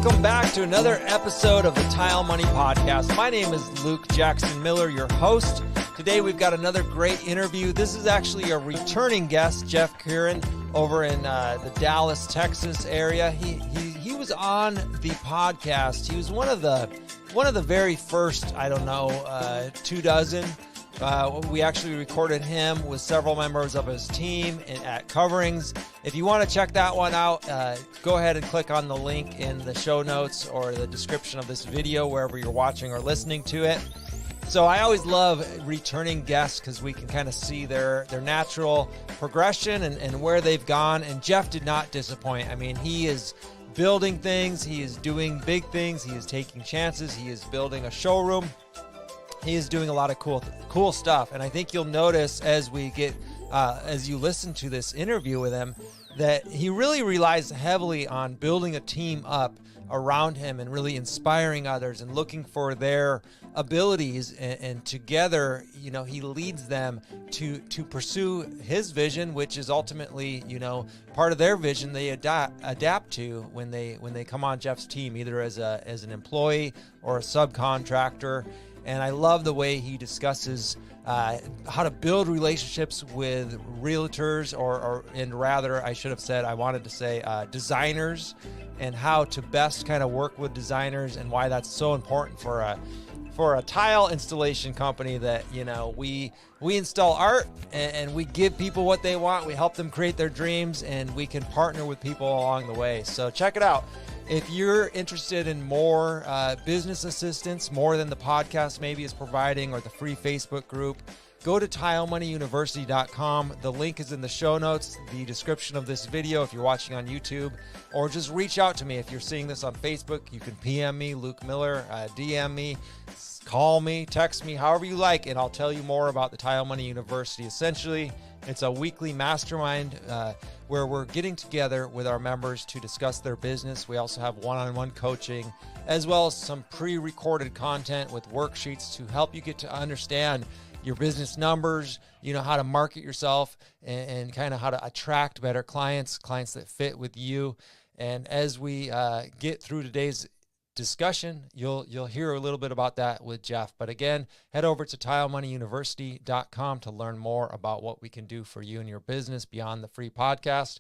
welcome back to another episode of the TileMoney podcast. My name is Luke Jackson Miller, your host. Today we've got another great interview. This is actually a returning guest, Jeff Currin, over in the Dallas, Texas area. He was on the podcast. He was one of the very first, 24. We actually recorded him with several members of his team at Coverings. If you want to check that one out, go ahead and click on the link in the show notes or the description of this video, wherever you're watching or listening to it. So I always love returning guests because we can kind of see their natural progression and where they've gone. And Jeff did not disappoint. I mean, he is building things. He is doing big things. He is taking chances. He is building a showroom. He is doing a lot of cool stuff, and I think you'll notice as you listen to this interview with him that he really relies heavily on building a team up around him and really inspiring others and looking for their abilities, and together, he leads them to pursue his vision, which is ultimately, part of their vision they adapt to when they come on Jeff's team, either as an employee or a subcontractor. And I love the way he discusses how to build relationships with realtors, designers, and how to best kind of work with designers, and why that's so important for a tile installation company. That we install art and we give people what they want. We help them create their dreams, and we can partner with people along the way. So check it out. If you're interested in more business assistance, more than the podcast maybe is providing, or the free Facebook group, go to TileMoneyUniversity.com. The link is in the show notes, the description of this video if you're watching on YouTube, or just reach out to me. If you're seeing this on Facebook, you can PM me, Luke Miller, DM me, call me, text me, however you like, and I'll tell you more about the TileMoney University. Essentially, it's a weekly mastermind where we're getting together with our members to discuss their business. We also have one-on-one coaching, as well as some pre-recorded content with worksheets to help you get to understand your business numbers, how to market yourself, and kind of how to attract better clients that fit with you. And as we get through today's discussion, you'll hear a little bit about that with Jeff. But again, head over to TileMoneyUniversity.com to learn more about what we can do for you and your business beyond the free podcast.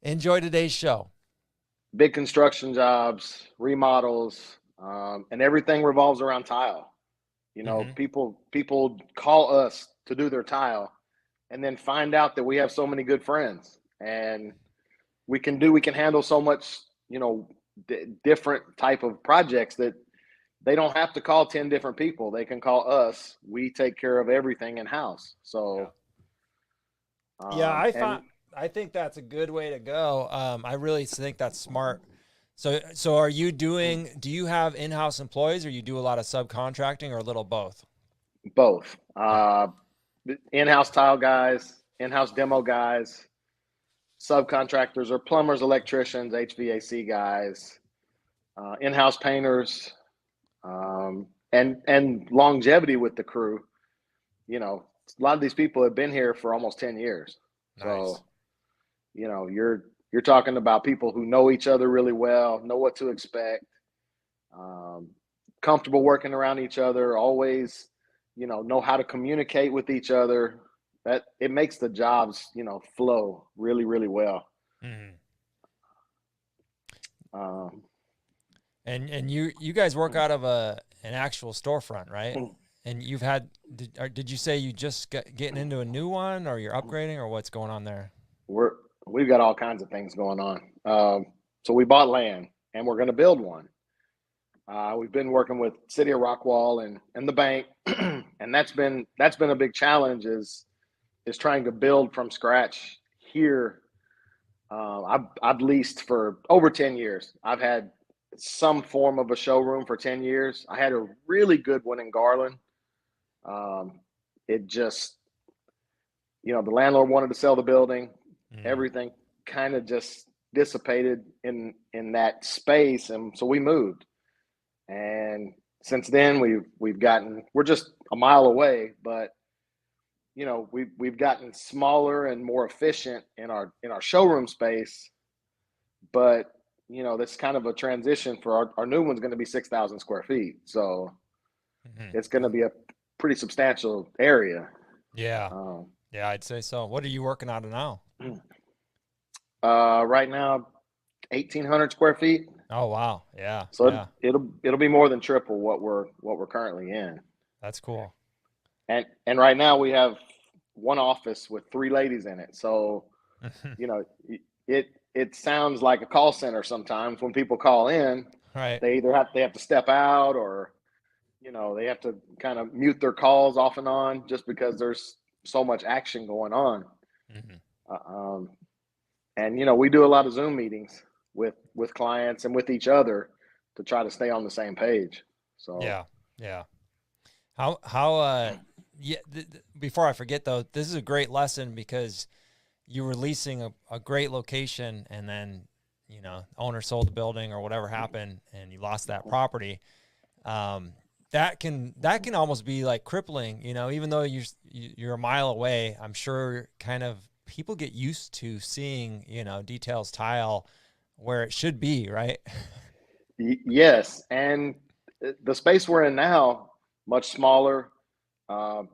Enjoy today's show. Big construction jobs, remodels, and everything revolves around tile. People call us to do their tile, and then find out that we have so many good friends, and we can handle so much, different type of projects that they don't have to call 10 different people. They can call us. We take care of everything in house. So, I think that's a good way to go. I really think that's smart. So do you have in-house employees, or you do a lot of subcontracting, or a little both? Both. In-house tile guys, in-house demo guys, subcontractors or plumbers, electricians, HVAC guys, in-house painters, and longevity with the crew. A lot of these people have been here for almost 10 years. Nice. So, you're talking about people who know each other really well, know what to expect, comfortable working around each other, always, know how to communicate with each other. That it makes the jobs, flow really, really well. Mm-hmm. And you guys work out of an actual storefront, right? And you've had, did you say you just getting into a new one, or you're upgrading, or what's going on there? We've got all kinds of things going on. So we bought land, and we're going to build one. We've been working with City of Rockwall and the bank, and that's been a big challenge is trying to build from scratch here. I've leased for over 10 years. I've had some form of a showroom for 10 years. I had a really good one in Garland. It just, the landlord wanted to sell the building. Everything kind of just dissipated in that space. And so we moved. And since then we're just a mile away, but we've gotten smaller and more efficient in our showroom space, but that's kind of a transition for our new one's going to be 6,000 square feet. So Hmm. it's going to be a pretty substantial area. Yeah. Um, Yeah, I'd say so. What are you working on now? right now, 1,800 square feet. Oh, wow. Yeah. So Yeah. it'll be more than triple what we're currently in. That's cool. And right now we have one office with three ladies in it. So, you know, it sounds like a call center sometimes when people call in. Right. They have to step out, or they have to kind of mute their calls off and on just because there's so much action going on. Hmm. Uh, um, and we do a lot of Zoom meetings with clients and with each other to try to stay on the same page. So Yeah. Yeah. Yeah, before I forget though, this is a great lesson because you were leasing a great location and then, owner sold the building or whatever happened and you lost that property. Um, that can almost be like crippling, even though you're a mile away. I'm sure kind of people get used to seeing, details tile where it should be, right? yes, and the space we're in now, much smaller. Uh,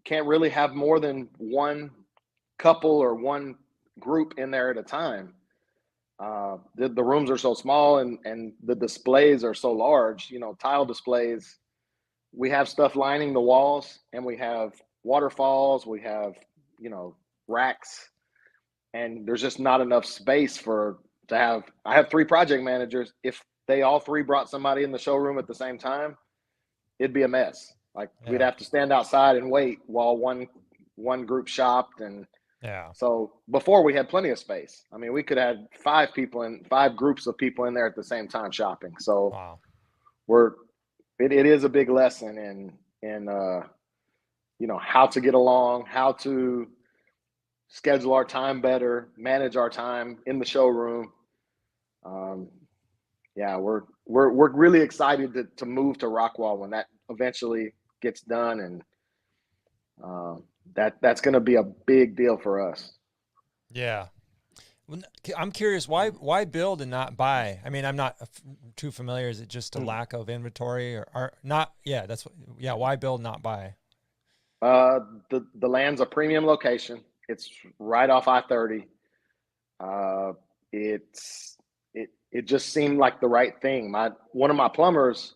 can't really have more than one couple or one group in there at a time. The rooms are so small, and the displays are so large. Tile displays. We have stuff lining the walls, and we have waterfalls. We have racks, and there's just not enough space to have. I have three project managers. If they all three brought somebody in the showroom at the same time, it'd be a mess. Like we'd Yeah. have to stand outside and wait while one group shopped. And Yeah. so before we had plenty of space. I mean, we could have five groups of people in there at the same time shopping. So Wow. we're it is a big lesson in how to get along, how to schedule our time better, manage our time in the showroom. Um, yeah, we're really excited to move to Rockwall when that eventually gets done, and um, that's going to be a big deal for us. Yeah. I'm curious why build and not buy? I mean, I'm not too familiar. Is it just a lack of inventory or not? Yeah, yeah. Why build, not buy? Uh, the land's a premium location. It's right off I-30. Uh, it just seemed like the right thing. One of my plumbers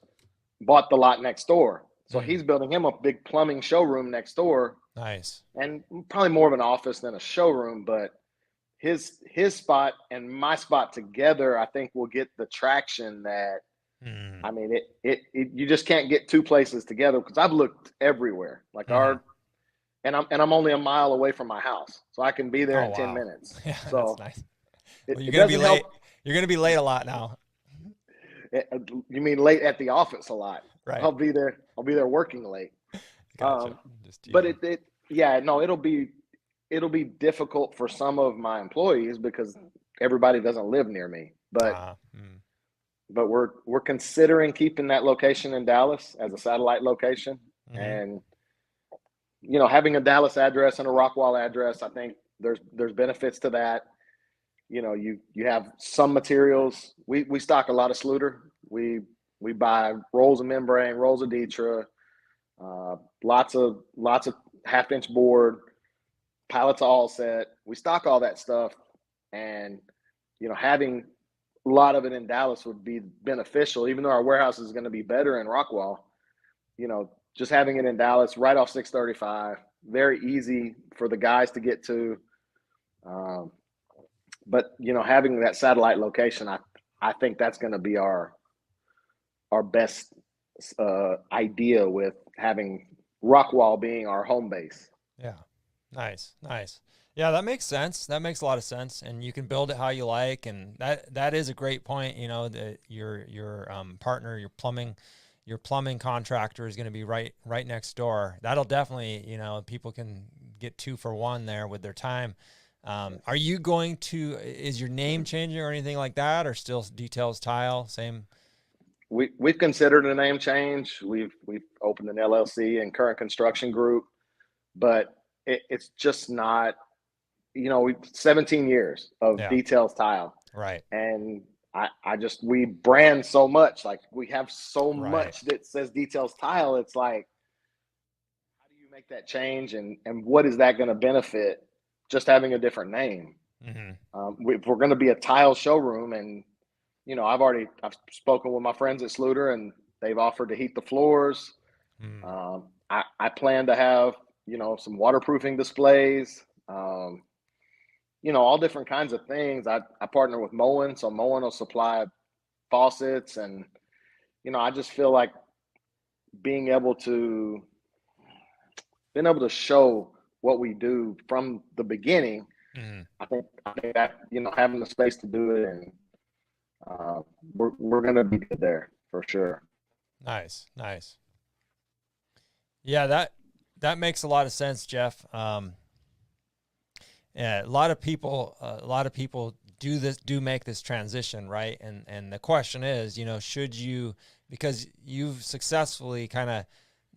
bought the lot next door, so Mm, he's building him a big plumbing showroom next door, nice. and probably more of an office than a showroom. But his spot and my spot together, I think will get the traction that. Mm, I mean, you just can't get two places together because I've looked everywhere. Like hmm. I'm only a mile away from my house, so I can be there Oh, in 10 wow. minutes. Yeah, that's So nice. it, Well, you're it gonna be doesn't help. late. You're gonna be late a lot now, You mean late at the office a lot? right? I'll be there working late. Gotcha. Um, Just but teasing. yeah, no, it'll be difficult for some of my employees because everybody doesn't live near me. But Mm, but we're considering keeping that location in Dallas as a satellite location, hmm. and having a Dallas address and a Rockwall address, I think there's benefits to that. You have some materials. We stock a lot of Sluter. We buy rolls of membrane, rolls of Detra, lots of half-inch board, pallets of all set. We stock all that stuff, and having a lot of it in Dallas would be beneficial. Even though our warehouse is going to be better in Rockwall, just having it in Dallas, right off 635, very easy for the guys to get to. Um, but having that satellite location, I think that's going to be our best idea with having Rockwall being our home base. Yeah. Nice. Nice. Yeah, that makes sense. That makes a lot of sense, and you can build it how you like, and that is a great point. That your partner, your plumbing contractor is going to be right next door. That'll definitely, people can get two for one there with their time. Are you going to? Is your name changing or anything like that, or still Details Tile? Same. We've considered a name change. We've opened an LLC and Current Construction Group, but it's just not. 17 years of Yeah. Details Tile, Right. and we brand so much. Like, we have so Right. much that says Details Tile. It's like, how do you make that change? And what is that going to benefit just having a different name? If we're going to be a tile showroom, and, I've spoken with my friends at Sluter, and they've offered to heat the floors. I plan to have, some waterproofing displays, all different kinds of things. I partner with Moen, so Moen will supply faucets, and, I just feel like being able to show what we do from the beginning. I think that, having the space to do it, and we're going to be good there for sure. Nice. Yeah, that makes a lot of sense, Jeff. Yeah, a lot of people do make this transition, right? And the question is, should you, because you've successfully kind of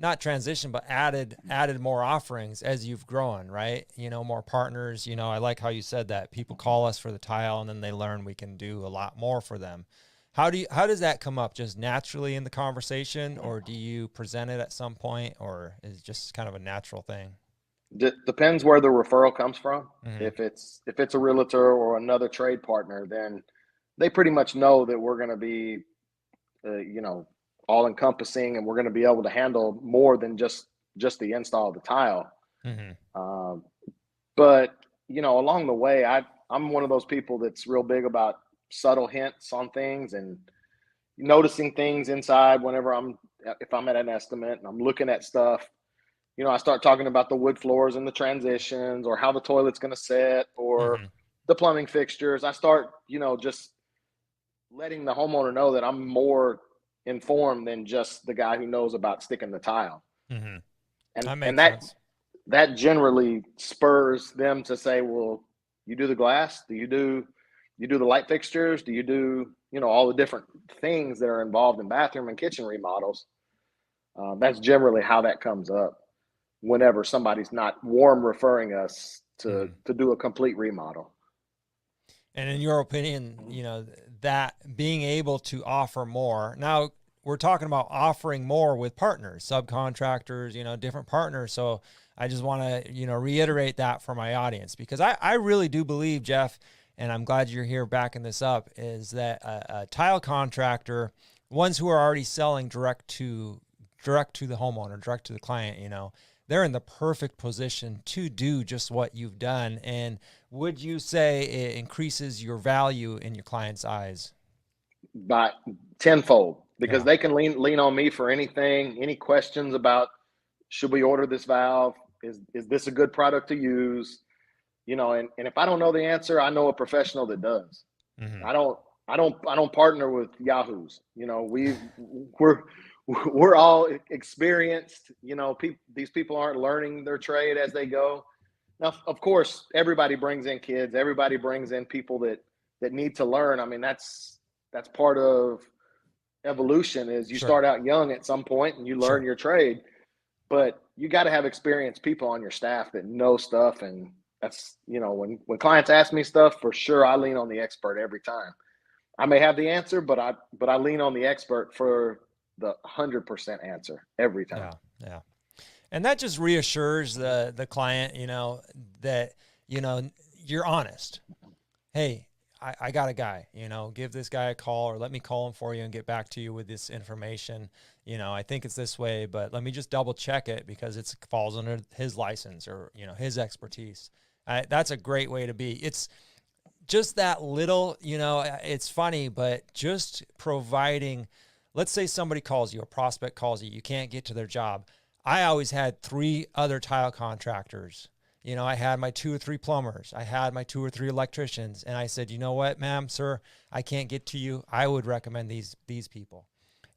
not transitioned, but added more offerings as you've grown, right? More partners. I like how you said that people call us for the tile, and then they learn we can do a lot more for them. How does that come up? Just naturally in the conversation, or do you present it at some point, or is it just kind of a natural thing? Depends where the referral comes from. If it's a realtor or another trade partner, then they pretty much know that we're going to be, all encompassing, and we're going to be able to handle more than just the install of the tile. But along the way, I'm one of those people that's real big about subtle hints on things and noticing things inside. If I'm at an estimate and I'm looking at stuff, I start talking about the wood floors and the transitions, or how the toilet's going to set, or the plumbing fixtures. I start, just letting the homeowner know that I'm more informed than just the guy who knows about sticking the tile. And that generally spurs them to say, well, you do the glass? Do you do the light fixtures? Do you do, all the different things that are involved in bathroom and kitchen remodels? That's generally how that comes up whenever somebody's not warm referring us to do a complete remodel. And in your opinion, that being able to offer more, now we're talking about offering more with partners, subcontractors, different partners. So I just want to, reiterate that for my audience, because I really do believe, Jeff, and I'm glad you're here backing this up, is that a tile contractor, ones who are already selling direct to the homeowner, direct to the client, they're in the perfect position to do just what you've done. And would you say it increases your value in your client's eyes? By tenfold, because they can lean on me for anything, any questions about, should we order this valve? Is this a good product to use? And if I don't know the answer, I know a professional that does. I don't partner with yahoos. We're all experienced. These people aren't learning their trade as they go. Now, of course, everybody brings in kids. Everybody brings in people that need to learn. I mean, that's part of evolution. Is you start out young at some point and you learn your trade, but you got to have experienced people on your staff that know stuff. And that's, when clients ask me stuff, for sure, I lean on the expert every time. I may have the answer, but I lean on the expert for the 100% answer every time. Yeah. And that just reassures the client, that, you're honest. Hey, I got a guy, give this guy a call, or let me call him for you and get back to you with this information. I think it's this way, but let me just double check it, because it falls under his license, or, his expertise. That's a great way to be. It's just that little, it's funny, but just providing, let's say somebody calls you, a prospect calls you, you can't get to their job. I always had 3 other tile contractors. I had my 2 or 3 plumbers. I had my 2 or 3 electricians. And I said, you know what, ma'am, sir, I can't get to you. I would recommend these people.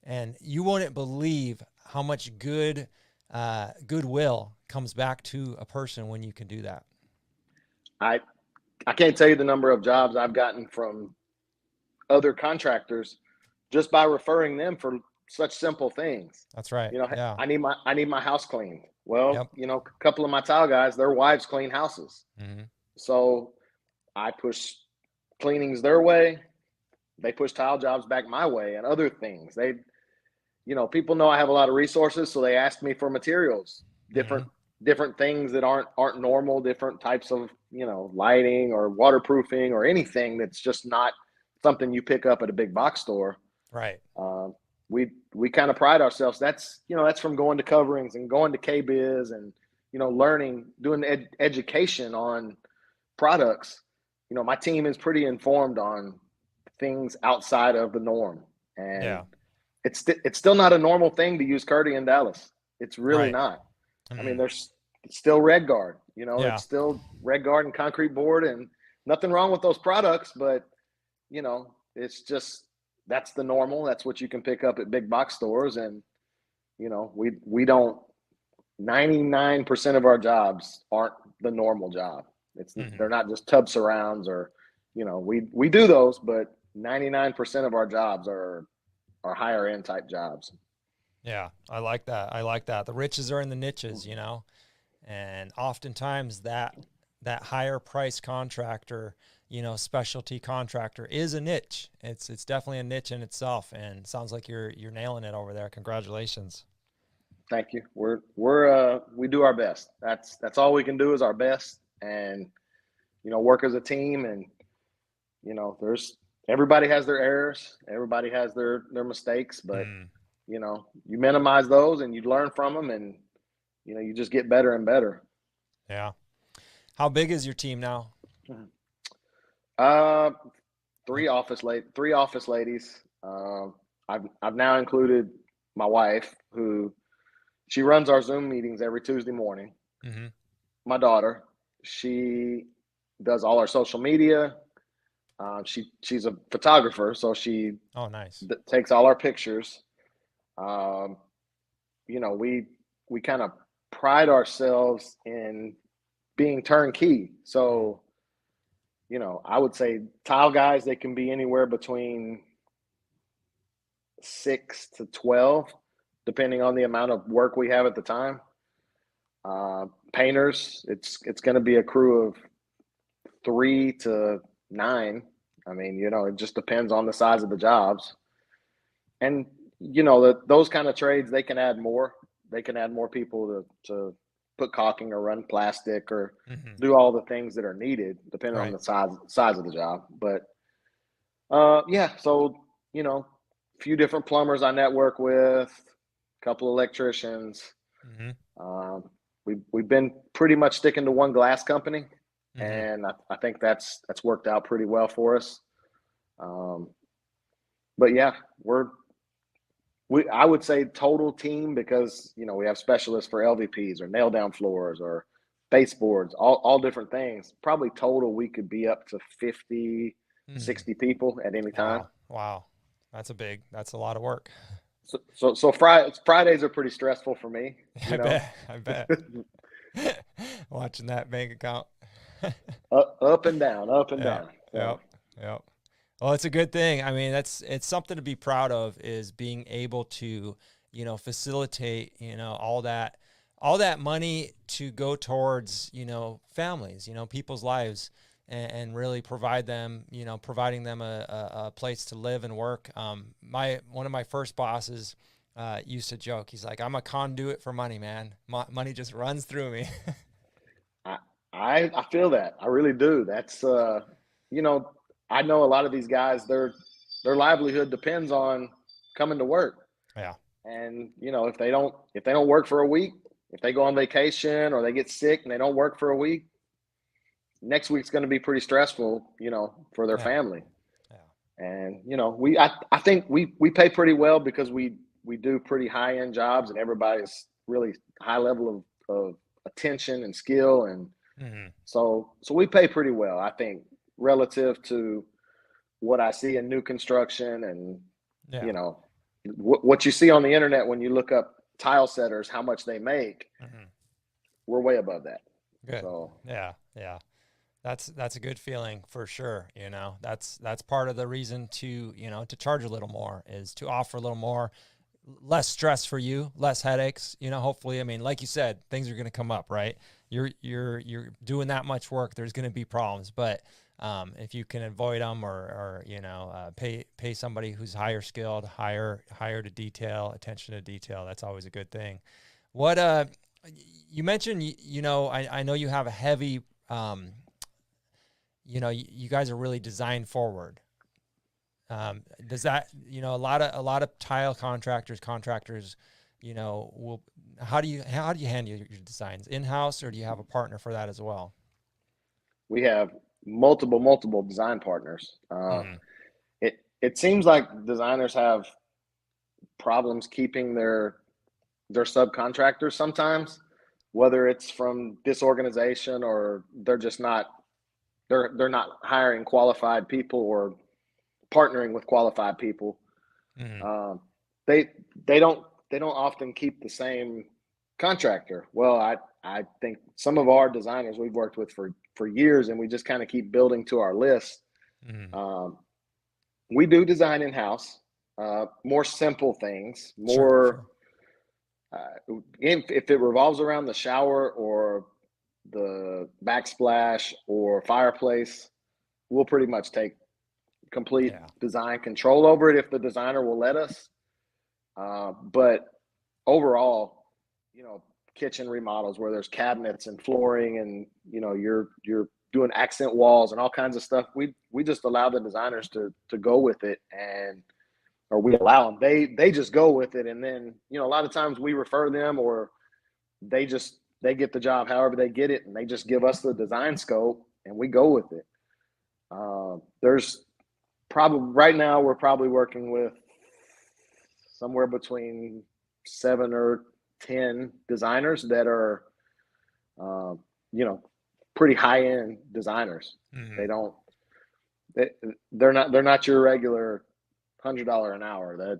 And you wouldn't believe how much goodwill comes back to a person when you can do that. I can't tell you the number of jobs I've gotten from other contractors just by referring them for such simple things. That's right. Yeah. I need my house cleaned. Well, a couple of my tile guys, their wives clean houses. So I push cleanings their way. they push tile jobs back my way and other things. They, people know I have a lot of resources, so they ask me for materials, Mm-hmm. different things that aren't normal, different types of, lighting or waterproofing or anything that's just not something you pick up at a big box store. Right. Um, we kind of pride ourselves. That's from going to coverings and going to KBiz and, learning, doing education on products. My team is pretty informed on things outside of the norm. And Yeah. it's still not a normal thing to use Curdy in Dallas. It's really Right. not. I mean, Mm-hmm. it's still red guard, Yeah. it's still red guard and concrete board, and nothing wrong with those products, but it's just, that's the normal. That's what you can pick up at big box stores. And, we don't, 99% of our jobs aren't the normal job. Mm-hmm. They're not just tub surrounds or, we do those, but 99% of our jobs are higher end type jobs. Yeah. I like that. I like that. The riches are in the niches, and oftentimes that higher price contractor, specialty contractor is a niche. It's definitely a niche in itself, and sounds like you're nailing it over there. Congratulations. Thank you. We do our best. That's all we can do is our best, and work as a team. And there's everybody has their errors, everybody has their mistakes, but Mm. you minimize those and you learn from them, and you just get better and better. Yeah. How big is your team now? Uh, Like, three office ladies. I've now included my wife, who she runs our Zoom meetings every Tuesday morning. mm-hmm. My daughter, she does all our social media. She's a photographer, so she Oh, nice. takes all our pictures. Um, we kind of pride ourselves in being turnkey. So, I would say tile guys, they can be anywhere between 6 to 12, depending on the amount of work we have at the time. Painters, it's going to be a crew of 3 to 9. I mean, it just depends on the size of the jobs. And, those kind of trades, they can add more. They can add more people to put caulking or run plastic or Mm-hmm. do all the things that are needed, depending on Right. the size of the job. But yeah, so a few different plumbers I network with, a couple of electricians. Mm-hmm. Um, we've been pretty much sticking to one glass company, Mm-hmm. and I think that's worked out pretty well for us. Um, but yeah, I would say total team, because we have specialists for LVPs or nail down floors or baseboards, all different things. Probably total we could be up to 50, Mm-hmm. 60 people at any time. Wow. Wow. That's a lot of work. So Fridays are pretty stressful for me, I bet. I bet. Watching that bank account. up and down, up and Yep. down. So Yep. Yep. Well, it's a good thing. I mean, it's something to be proud of, is being able to, facilitate, all that money to go towards, families, people's lives, and really provide them, providing them a place to live and work. One of my first bosses used to joke. He's like, "I'm a conduit for money, man. Money just runs through me." I I feel that. I really do. That's you know, I know a lot of these guys, their livelihood depends on coming to work. Yeah. And if they don't work for a week, if they go on vacation or they get sick and they don't work for a week, next week's going to be pretty stressful, for their Yeah. family. Yeah. And I think we pay pretty well, because we do pretty high end jobs, and everybody's really high level of attention and skill, and Mm-hmm. so we pay pretty well, I think, relative to what I see in new construction, and Yeah. you know what you see on the internet when you look up tile setters, how much they make. Mm-hmm. We're way above that. Good. So Yeah. Yeah. That's a good feeling for sure. That's part of the reason to, to charge a little more, is to offer a little more, less stress for you, less headaches, hopefully. I mean, like you said, things are going to come up, right? You're doing that much work. There's going to be problems, but if you can avoid them or pay somebody who's higher skilled, higher to detail, attention to detail, that's always a good thing. What, you mentioned, I know you have a heavy, you guys are really design forward. Does that, a lot of tile contractors, will, how do you handle your designs in-house, or do you have a partner for that as well? We have multiple design partners. It seems like designers have problems keeping their subcontractors sometimes, whether it's from disorganization or they're just not they're not hiring qualified people or partnering with qualified people. They don't often keep the same contractor. Well, I think some of our designers we've worked with for years, and we just kind of keep building to our list. We do design in-house, more simple things, more if it revolves around the shower or the backsplash or fireplace, we'll pretty much take complete design control over it if the designer will let us. But overall, kitchen remodels where there's cabinets and flooring and, you're doing accent walls and all kinds of stuff, we just allow the designers to go with it, or we allow them. They just go with it. And then, a lot of times we refer them, or they get the job however they get it, and they just give us the design scope and we go with it. There's probably, right now we're probably working with somewhere between 7 or 10 designers that are, pretty high-end designers. They're not your regular $100 an hour. That,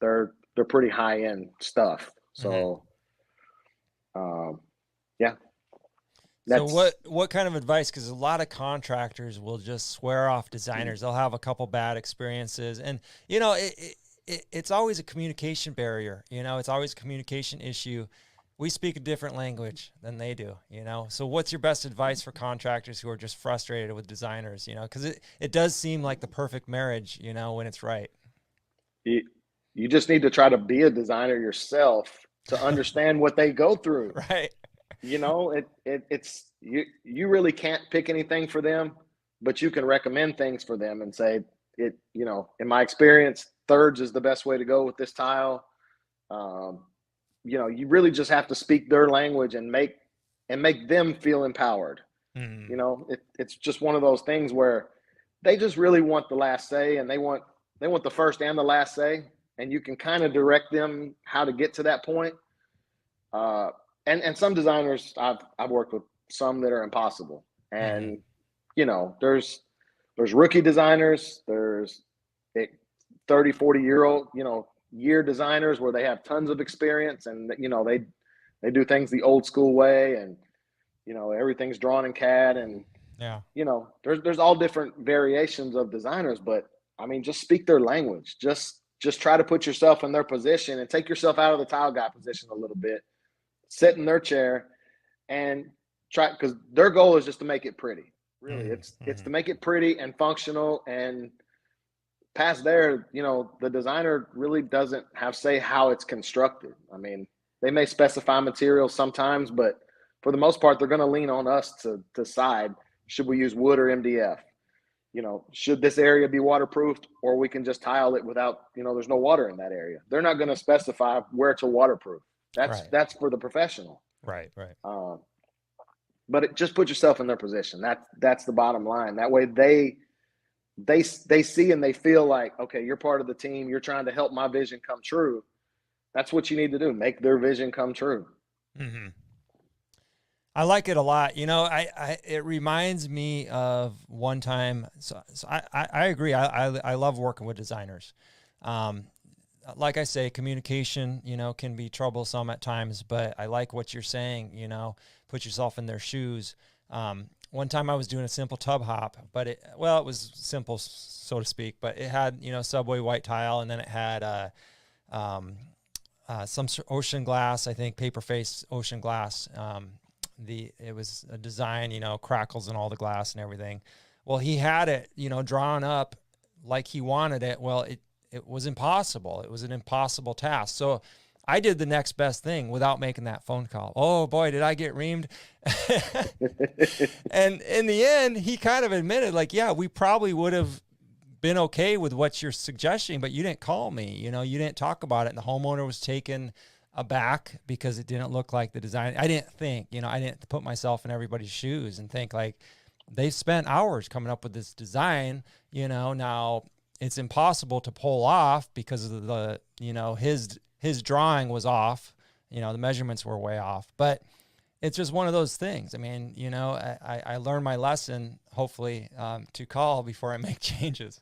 they're pretty high-end stuff. So, yeah. So what kind of advice? Because a lot of contractors will just swear off designers. They'll have a couple bad experiences, and it's always a communication barrier. It's always a communication issue. We speak a different language than they do. So what's your best advice for contractors who are just frustrated with designers? Because it does seem like the perfect marriage. When it's right. You just need to try to be a designer yourself to understand what they go through. Right. It's you really can't pick anything for them, but you can recommend things for them and say, in my experience, thirds is the best way to go with this tile. You really just have to speak their language and make them feel empowered. It's just one of those things where they just really want the last say, and they want the first and the last say, and you can kind of direct them how to get to that point. And some designers, I've worked with some that are impossible. And, there's rookie designers, there's 30, 40-year-old, year designers where they have tons of experience, and, they do things the old school way, and, everything's drawn in CAD, and, there's all different variations of designers. But I mean, just speak their language. Just try to put yourself in their position and take yourself out of the tile guy position a little bit. Sit in their chair and try, because their goal is just to make it pretty. Really, it's to make it pretty and functional. And past there, the designer really doesn't have say how it's constructed. I mean, they may specify materials sometimes, but for the most part, they're going to lean on us to decide, should we use wood or MDF? Should this area be waterproofed, or we can just tile it without, there's no water in that area. They're not going to specify where to waterproof. That's for the professional. Right. But just put yourself in their position. That's the bottom line. That way they see and they feel like, okay, you're part of the team. You're trying to help my vision come true. That's what you need to do. Make their vision come true. I like it a lot. It reminds me of one time. So I agree. I love working with designers. Like I say, communication, can be troublesome at times, but I like what you're saying, put yourself in their shoes. One time I was doing a simple tub hop, but it was simple, so to speak, but it had, Subway white tile, and then it had some ocean glass, I think, paper face ocean glass. It was a design, you know, crackles in all the glass and everything. Well, he had it, you know, drawn up like he wanted it. Well, it was impossible. It was an impossible task. So I did the next best thing without making that phone call. Oh boy, did I get reamed. And in the end, he kind of admitted, like, yeah, we probably would have been okay with what you're suggesting, but you didn't call me, you know, you didn't talk about it. And the homeowner was taken aback because it didn't look like the design. I didn't think, you know, I didn't put myself in everybody's shoes and think like they've spent hours coming up with this design, you know, now it's impossible to pull off because of the, you know, his drawing was off, you know, the measurements were way off, but it's just one of those things. I mean, you know, I learned my lesson, hopefully, to call before I make changes.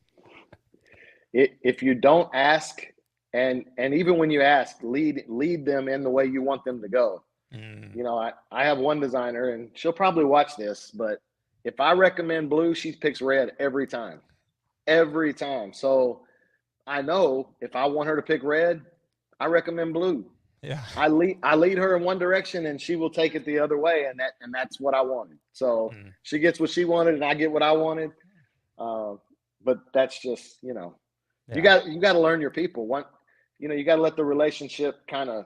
If you don't ask, and even when you ask, lead them in the way you want them to go. You know, I have one designer, and she'll probably watch this, but if I recommend blue, she picks red every time. So I know if I want her to pick red, I recommend blue. Yeah. I lead her in one direction, and she will take it the other way, and that's what I wanted. So she gets what she wanted, and I get what I wanted. But that's just, you know, you got to learn your people. You know, you got to let the relationship kind of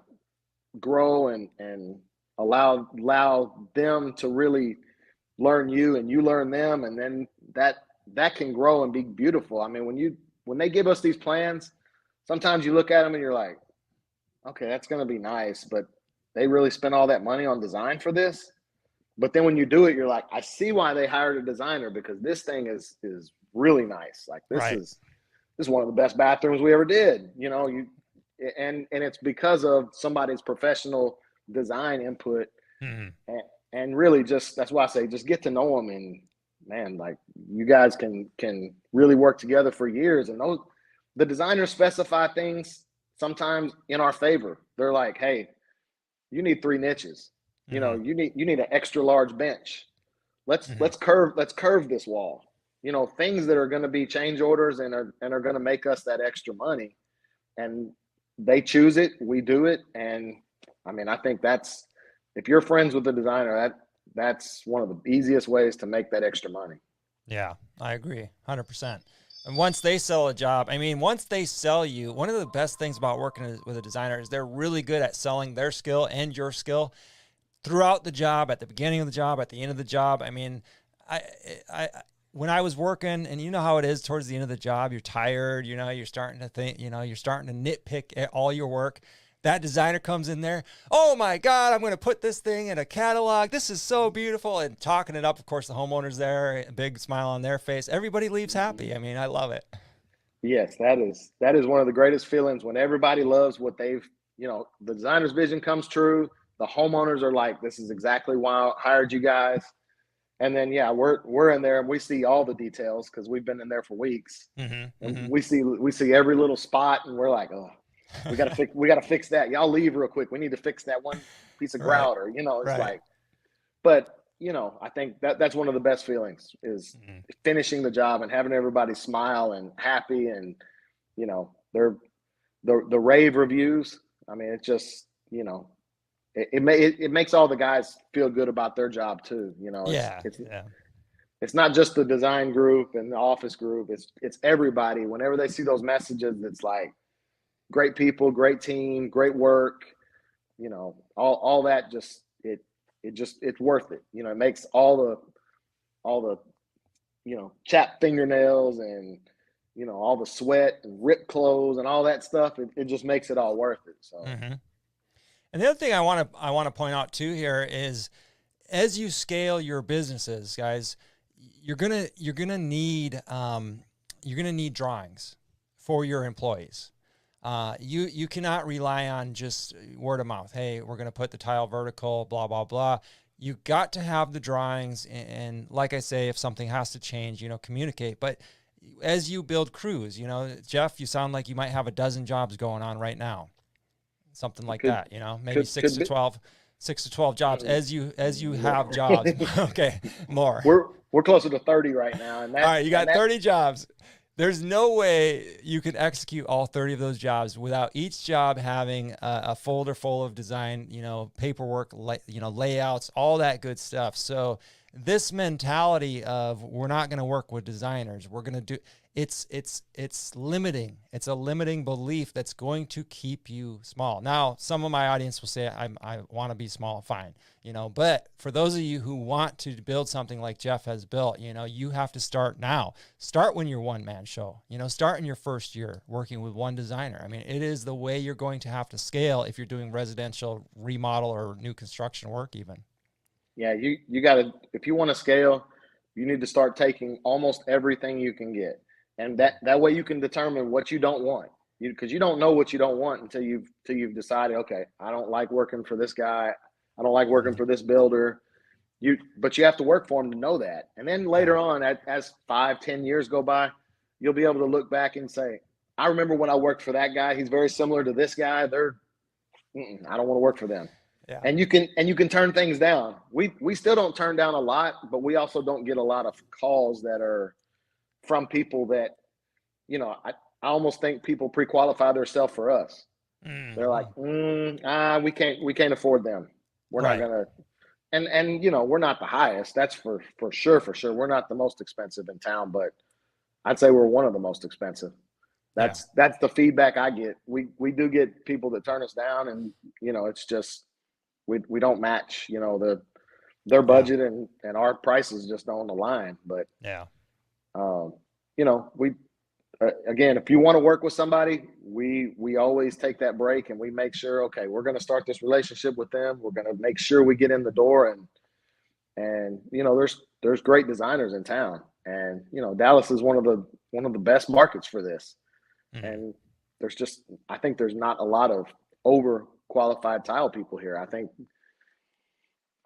grow and allow them to really learn you, and you learn them, and then that can grow and be beautiful. I mean, when they give us these plans, sometimes you look at them and you're like, okay, that's going to be nice, but they really spent all that money on design for this. But then when you do it, you're like, I see why they hired a designer, because this thing is really nice. Like this is one of the best bathrooms we ever did, you know, and it's because of somebody's professional design input. And really just, that's why I say, just get to know them, and man, like you guys can really work together for years. And the designers specify things sometimes in our favor. They're like, hey, you need 3 niches. You know, you need an extra large bench. Let's curve this wall. You know, things that are going to be change orders and are going to make us that extra money. And they choose it, we do it. And I mean, I think that's, if you're friends with the designer, that's one of the easiest ways to make that extra money. Yeah, I agree 100%. And once they sell a job, I mean, once they sell you, one of the best things about working with a designer is they're really good at selling their skill and your skill throughout the job, at the beginning of the job, at the end of the job. I mean, when I was working, and you know how it is towards the end of the job, you're tired, you know, you're starting to think, you know, you're starting to nitpick at all your work. That designer comes in there, oh my God, I'm going to put this thing in a catalog. This is so beautiful. And talking it up, of course, the homeowner's there, a big smile on their face. Everybody leaves happy. I mean, I love it. Yes, that is one of the greatest feelings, when everybody loves what they've, you know, the designer's vision comes true. The homeowners are like, this is exactly why I hired you guys. And then, yeah, we're in there and we see all the details because we've been in there for weeks. And we see every little spot, and we're like, oh, we gotta fix that. Y'all leave real quick. We need to fix that one piece of grout, or, you know, it's like, but you know, I think that's one of the best feelings is finishing the job and having everybody smile and happy, and you know, the rave reviews. I mean, it's just, you know, it makes all the guys feel good about their job too. You know, it's not just the design group and the office group. It's everybody. Whenever they see those messages, it's like, great people, great team, great work, you know, all that, just it's worth it. You know, it makes all the, you know, chapped fingernails and, you know, all the sweat and ripped clothes and all that stuff. It just makes it all worth it. So. And the other thing I want to point out too here is, as you scale your businesses, guys, you're gonna need drawings for your employees. You cannot rely on just word of mouth. Hey, we're going to put the tile vertical, blah, blah, blah. You got to have the drawings. And like I say, if something has to change, you know, communicate. But as you build crews, you know, Jeff, you sound like you might have a dozen jobs going on right now. Something like that, you know, maybe 6 to 12 jobs as you have jobs. Okay. More. We're closer to 30 right now. And all right. You got 30 jobs. There's no way you could execute all 30 of those jobs without each job having a folder full of design, paperwork, layouts, all that good stuff. So this mentality of we're not going to work with designers, we're going to do it's limiting. It's a limiting belief that's going to keep you small. Now, some of my audience will say I want to be small, fine, but for those of you who want to build something like Jeff has built, you have to start now. Start when you're one-man show. Start in your first year working with one designer. I mean, it is the way you're going to have to scale if you're doing residential remodel or new construction work even. Yeah, you got to, if you want to scale, you need to start taking almost everything you can get. And that way you can determine what you don't want. Because you don't know what you don't want until you've decided, okay, I don't like working for this guy. I don't like working for this builder. But you have to work for them to know that. And then later on, as 5-10 years go by, you'll be able to look back and say, I remember when I worked for that guy. He's very similar to this guy. I don't want to work for them. Yeah. And you can turn things down. We still don't turn down a lot, but we also don't get a lot of calls that are from people that, I almost think people pre-qualify themselves for us. Mm-hmm. They're like, we can't afford them. We're not gonna, and we're not the highest. That's for sure. We're not the most expensive in town, but I'd say we're one of the most expensive. That's the feedback I get. We do get people that turn us down, and it's just we don't match their budget and our prices just don't align. But again, if you want to work with somebody, we always take that break and we make sure, okay, we're going to start this relationship with them. We're going to make sure we get in the door, and there's great designers in town, and Dallas is one of the best markets for this. Mm-hmm. And I think there's not a lot of overqualified tile people here.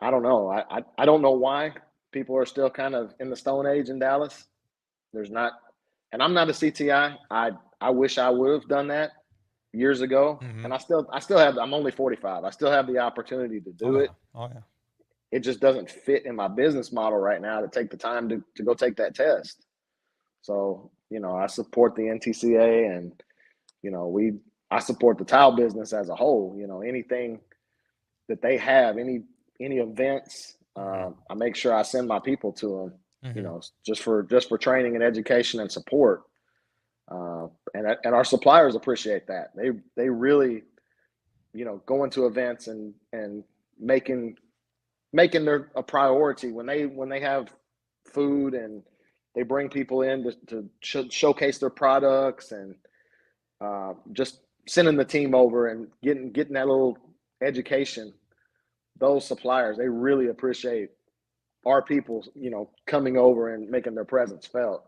I don't know. I don't know why people are still kind of in the Stone Age in Dallas. There's not, and I'm not a CTI. I wish I would have done that years ago. Mm-hmm. And I still have, I'm only 45. I still have the opportunity to do it. Oh yeah. It just doesn't fit in my business model right now to take the time to go take that test. So, I support the NTCA, and, I support the tile business as a whole. Anything that they have, any events, I make sure I send my people to them, mm-hmm. Just for training and education and support. And our suppliers appreciate that. They really, going to events and making their a priority when they have food, and they bring people in to showcase their products, and just sending the team over and getting that little education. Those suppliers, they really appreciate our people, coming over and making their presence felt.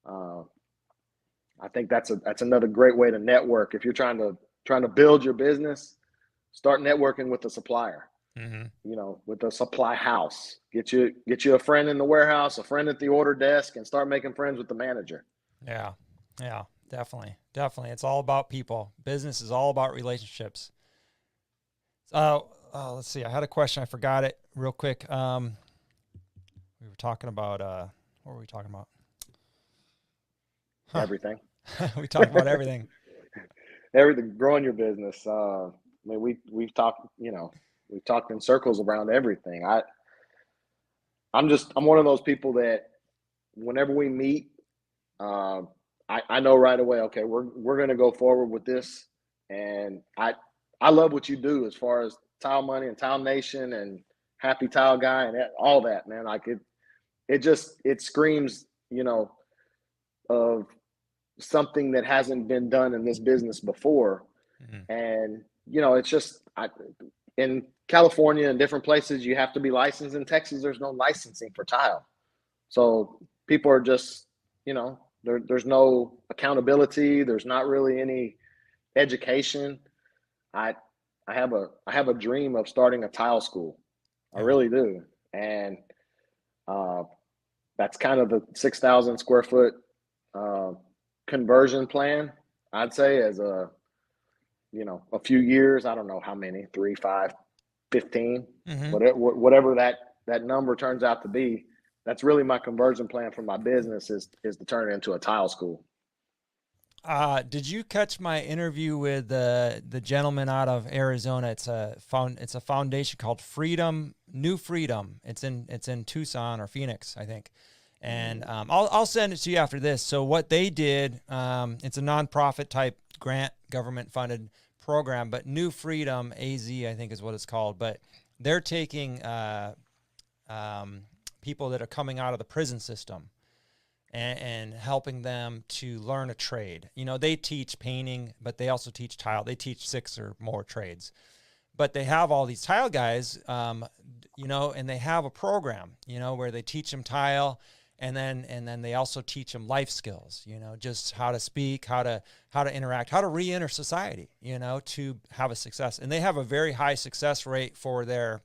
I think that's another great way to network. If you're trying to build your business, start networking with the supplier. Mm-hmm. With the supply house. Get you a friend in the warehouse, a friend at the order desk, and start making friends with the manager. Yeah, definitely. It's all about people. Business is all about relationships. Let's see. I had a question. I forgot it real quick. We were talking about, what were we talking about? Everything. We talked about everything. Everything, growing your business. We've talked, we've talked in circles around everything. I'm one of those people that whenever we meet, I know right away, okay, we're going to go forward with this. And I love what you do as far as TileMoney and Tile Nation and Happy Tile Guy and all that, man. Like it screams, of something that hasn't been done in this business before. Mm-hmm. And, it's just, in California and different places, you have to be licensed. In Texas, there's no licensing for tile. So people are just, there's no accountability. There's not really any education. I have a dream of starting a tile school. I really do. And that's kind of the 6,000 square foot conversion plan, I'd say, as a few years. I don't know how many, 3, 5, 15, mm-hmm. whatever that number turns out to be. That's really my conversion plan for my business is to turn it into a tile school. Did you catch my interview with the gentleman out of Arizona? It's a foundation called New Freedom. It's in Tucson or Phoenix, I think. And I'll send it to you after this. So what they did, it's a nonprofit type grant, government funded program, but New Freedom AZ, I think is what it's called. But they're taking people that are coming out of the prison system and helping them to learn a trade. They teach painting, but they also teach tile. They teach 6 or more trades. But they have all these tile guys, and they have a program, where they teach them tile, and then they also teach them life skills, just how to speak, how to interact, how to re-enter society, to have a success. And they have a very high success rate for their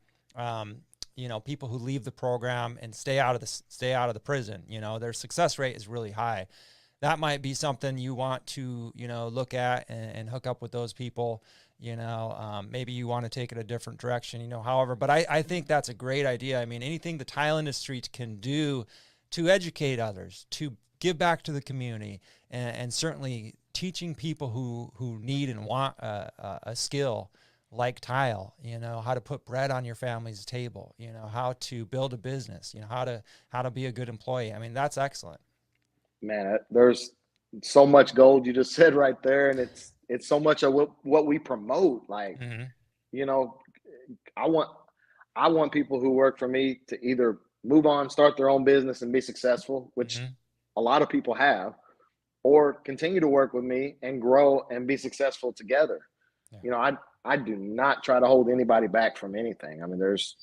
people who leave the program and stay out of the prison. Their success rate is really high. That might be something you want to, look at and hook up with those people. Maybe you want to take it a different direction, however, but I think that's a great idea. I mean, anything the tile industry can do to educate others, to give back to the community, and certainly teaching people who need and want a skill like tile, how to put bread on your family's table, how to build a business, how to be a good employee. I mean, that's excellent. Man, there's so much gold you just said right there, and it's so much of what we promote. Like, Mm-hmm. you know, I want people who work for me to either move on, start their own business, and be successful, which Mm-hmm. a lot of people have, or continue to work with me and grow and be successful together. Yeah. I do not try to hold anybody back from anything. I mean, there's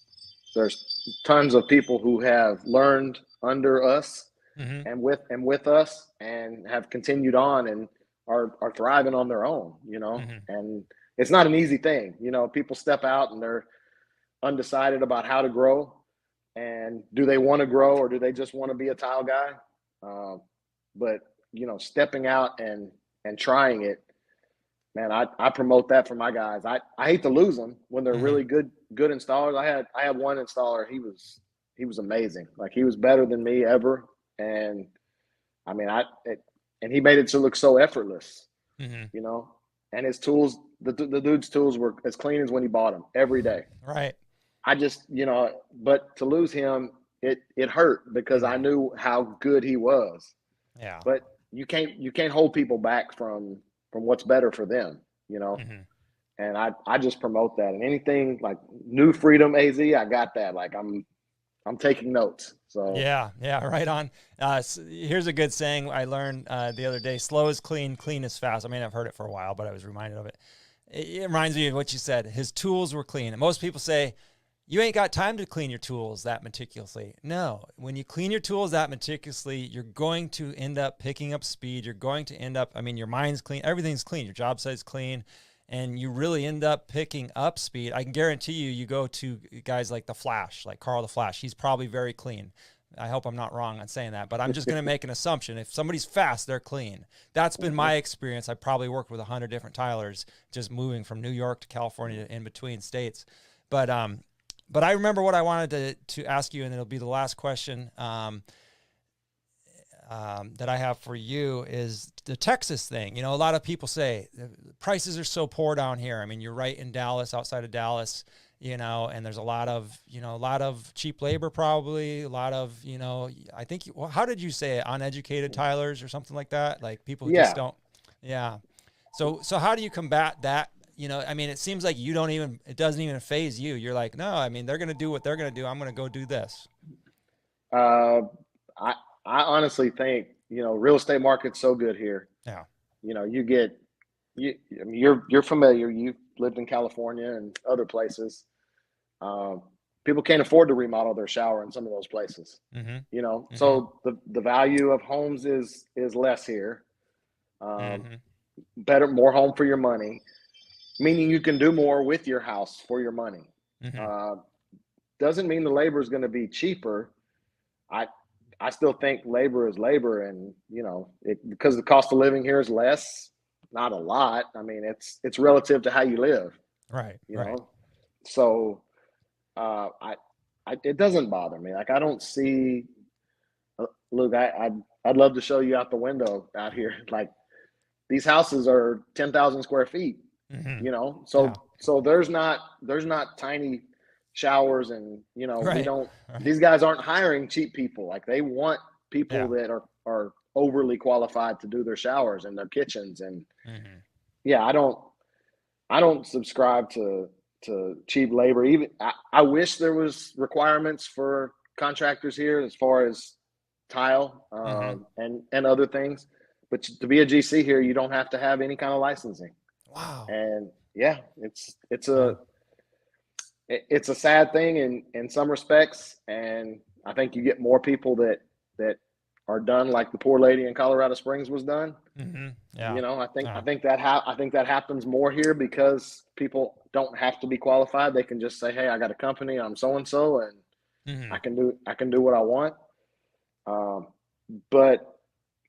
tons of people who have learned under us Mm-hmm. and with us and have continued on and are thriving on their own, Mm-hmm. and it's not an easy thing. People step out and they're undecided about how to grow, and do they want to grow or do they just want to be a tile guy? But stepping out and trying it, man, I promote that for my guys. I hate to lose them when they're Mm-hmm. really good installers. I had one installer. He was amazing. Like, he was better than me ever, and I mean, and he made it to look so effortless, Mm-hmm. you know. And his tools, the dude's tools were as clean as when he bought them every day. Right. I just, but to lose him, it hurt because I Mm-hmm. knew how good he was. Yeah. But you can't hold people back from what's better for them, you know. Mm-hmm. And I just promote that. And anything like New Freedom AZ, I got that. Like, I'm taking notes. So Yeah, yeah, right on. Here's a good saying I learned the other day: "Slow is clean, clean is fast." I mean, I've heard it for a while, but I was reminded of it. It reminds me of what you said. His tools were clean. And most people say, "You ain't got time to clean your tools that meticulously." No, when you clean your tools that meticulously, you're going to end up picking up speed. You're going to end up, I mean, your mind's clean, everything's clean, your job site's clean, and you really end up picking up speed. I can guarantee you go to guys like the Flash, like Carl the Flash. He's probably very clean. I hope I'm not wrong on saying that, but I'm just going to make an assumption. If somebody's fast, they're clean. That's been my experience. I probably worked with 100 different tilers just moving from New York to California to in between states. But I remember what I wanted to ask you, and it'll be the last question that I have for you is the Texas thing. A lot of people say the prices are so poor down here. I mean, you're right in Dallas, outside of Dallas, and there's a lot of cheap labor, probably a lot of, I think, how did you say it? Uneducated tilers or something like that? Like people who just yeah, don't. Yeah. So how do you combat that? I mean, it seems like it doesn't even faze you. You're like, no, I mean, they're going to do what they're going to do. I'm going to go do this. uh, I I honestly think real estate market's so good here. Yeah. You get I mean, you're familiar. You've lived in California and other places. Um, People can't afford to remodel their shower in some of those places. Mm-hmm. Mm-hmm. So the value of homes is less here. Um, Mm-hmm. Better, more home for your money, meaning you can do more with your house for your money. Mm-hmm. Uh, doesn't mean the labor is going to be cheaper. I I still think labor is labor, and because the cost of living here is less, not a lot. I mean, it's relative to how you live. Right. You Right. know, so it doesn't bother me. Like, I don't see. Look, I'd love to show you out the window out here. Like, these houses are 10,000 square feet, Mm-hmm. you know, Yeah. so there's not tiny showers, and we Right. don't, Right. these guys aren't hiring cheap people. Like, they want people Yeah. that are overly qualified to do their showers and their kitchens. And Mm-hmm. yeah, I don't subscribe to cheap labor. Even I wish there was requirements for contractors here as far as tile, Mm-hmm. and other things. But to be a GC here, you don't have to have any kind of licensing. Wow. And yeah, Yeah. it's a sad thing in some respects. And I think you get more people that are done like the poor lady in Colorado Springs was done. Mm-hmm. Yeah. I Yeah. think that happens more here because people don't have to be qualified. They can just say, "Hey, I got a company. I'm so and so, and Mm-hmm. I can do what I want." Um, but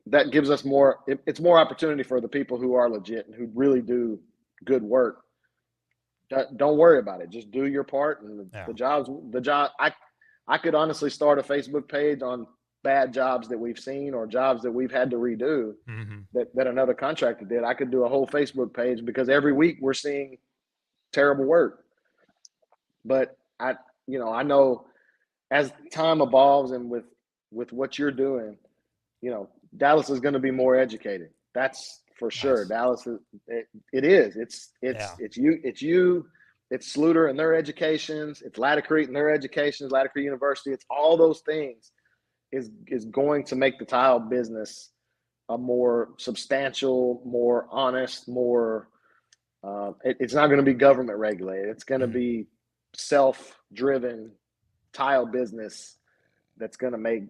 that gives us more. It's more opportunity for the people who are legit and who really do good work. Don't worry about it. Just do your part, and Yeah. the job. I could honestly start a Facebook page on bad jobs that we've seen or jobs that we've had to redo Mm-hmm. that another contractor did. I could do a whole Facebook page because every week we're seeing terrible work. But I know as time evolves and with what you're doing, Dallas is going to be more educated. That's for sure. Nice. Dallas is, it is. Yeah. It's Sluter and their educations. It's Laticrete and their educations, Laticrete University. It's all those things is going to make the tile business a more substantial, more honest, more. It's not going to be government regulated. It's going to Mm-hmm. be self-driven tile business that's going to make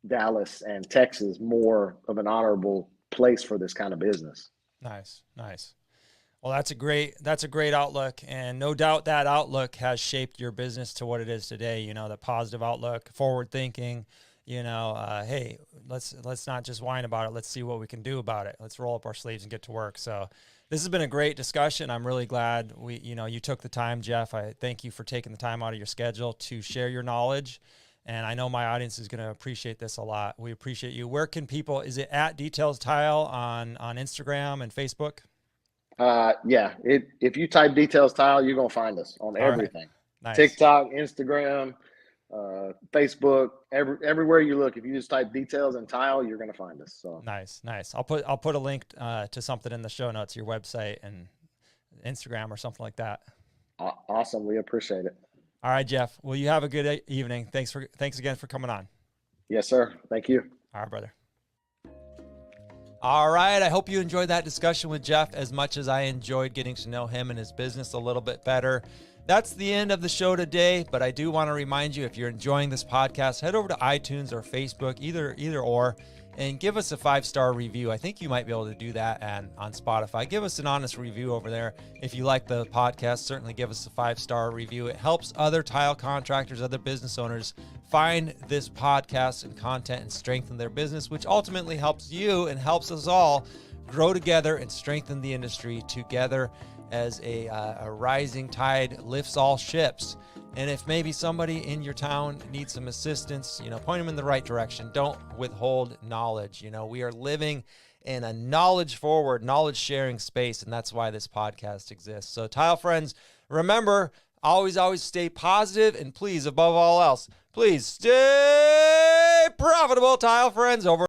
Dallas and Texas more of an honorable place for this kind of business. Nice. Nice. Well, that's a great outlook, and no doubt that outlook has shaped your business to what it is today. The positive outlook, forward thinking. Hey, let's not just whine about it. Let's see what we can do about it. Let's roll up our sleeves and get to work. So, this has been a great discussion. I'm really glad you took the time, Jeff. I thank you for taking the time out of your schedule to share your knowledge. And I know my audience is going to appreciate this a lot. We appreciate you. Where can people? Is it at Details Tile on Instagram and Facebook? Yeah, if you type Details Tile, you're gonna find us on All right. everything: Nice. TikTok, Instagram, Facebook, everywhere you look. If you just type Details and Tile, you're gonna find us. So Nice. Nice. I'll put a link to something in the show notes, your website and Instagram or something like that. awesome, we appreciate it. All right, Jeff. Well, you have a good evening. Thanks again for coming on. Yes, sir. Thank you. All right, brother. All right. I hope you enjoyed that discussion with Jeff as much as I enjoyed getting to know him and his business a little bit better. That's the end of the show today, but I do want to remind you, if you're enjoying this podcast, head over to iTunes or Facebook, either or, and give us a 5-star review. I think you might be able to do that on Spotify. Give us an honest review over there. If you like the podcast, certainly give us a 5-star review. It helps other tile contractors, other business owners find this podcast and content and strengthen their business, which ultimately helps you and helps us all grow together and strengthen the industry together as a rising tide lifts all ships. And if maybe somebody in your town needs some assistance, point them in the right direction. Don't withhold knowledge. We are living in a knowledge-forward, knowledge-sharing space, and that's why this podcast exists. So, tile friends, remember, always stay positive, and please, above all else, please stay profitable, tile friends. Over.